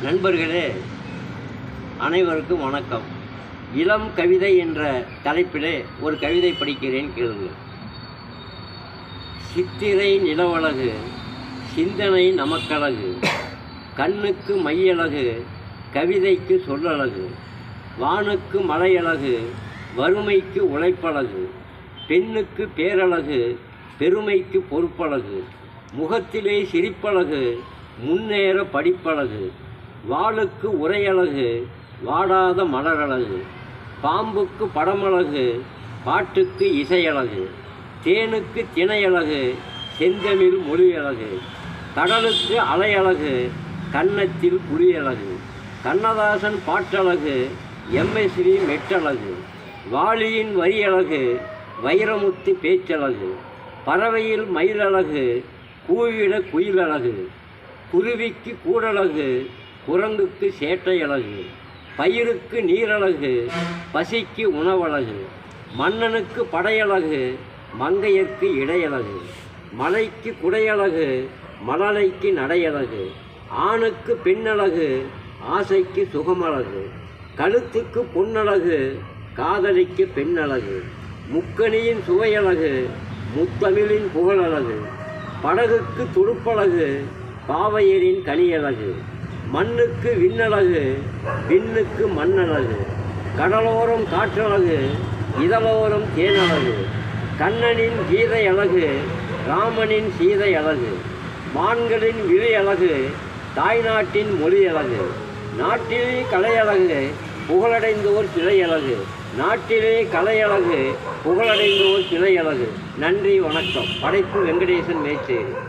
நண்பர்களே, அனைவருக்கும் வணக்கம். இளம் கவிதை என்ற தலைப்பிலே ஒரு கவிதை படிக்கிறேன், கேளுங்கள். சித்திரை நிலவழகு, சிந்தனை நமக்கழகு, கண்ணுக்கு மையழகு, கவிதைக்கு சொல்லழகு, வானுக்கு மலையழகு, வறுமைக்கு உழைப்பழகு, பெண்ணுக்கு பேரழகு, பெருமைக்கு பொறுப்பழகு, முகத்திலே சிரிப்பழகு, முன்னேற படிப்பழகு, வாளுக்கு உரையழகு, வாடாத மலரழகு, பாம்புக்கு படமழகு, பாட்டுக்கு இசையழகு, தேனுக்கு திணையழகு, செந்தமிழ் மொழியழகு, கடலுக்கு அலையழகு, கன்னத்தில் புலியழகு, கண்ணதாசன் பாட்டழகு, எம்எஸ்வி மெட்டழகு, வாலியின் வரியழகு, வைரமுத்து பேச்சழகு, பறவையில் மயிலழகு, கூவிட குயிலழகு, குருவிக்கு கூடழகு, குரங்குக்கு சேட்டையழகு, பயிருக்கு நீரழகு, பசிக்கு உணவழகு, மன்னனுக்கு படையழகு, மங்கையர்க்கு இடையழகு, மலைக்கு குடையழகு, மழலைக்கு நடையழகு, ஆணுக்கு பெண்ணழகு, ஆசைக்கு சுகமழகு, கழுத்துக்கு பொன்னழகு, காதலிக்கு பெண்ணழகு, முக்கணியின் சுவையழகு, முத்தமிழின் புகழழகு, படகுக்கு துடுப்பழகு, பாவையரின் கனியழகு, மண்ணுக்கு விண்ணழகு, விண்ணுக்கு மண்ணழகு, கடலோரம் காற்றழகு, இதழோரம் தேனழகு, கண்ணனின் கீதை அழகு, ராமனின் சீதை அழகு, மான்களின் விழி அழகு, தாய்நாட்டின் மொழி அழகு, நாட்டிலே கலையழகு, புகழடைந்தோர் சிலையழகு, நாட்டிலே கலையழகு, புகழடைந்தோர் சிலையழகு. நன்றி, வணக்கம். படைப்பு வெங்கடேசன் மேச்சேரி.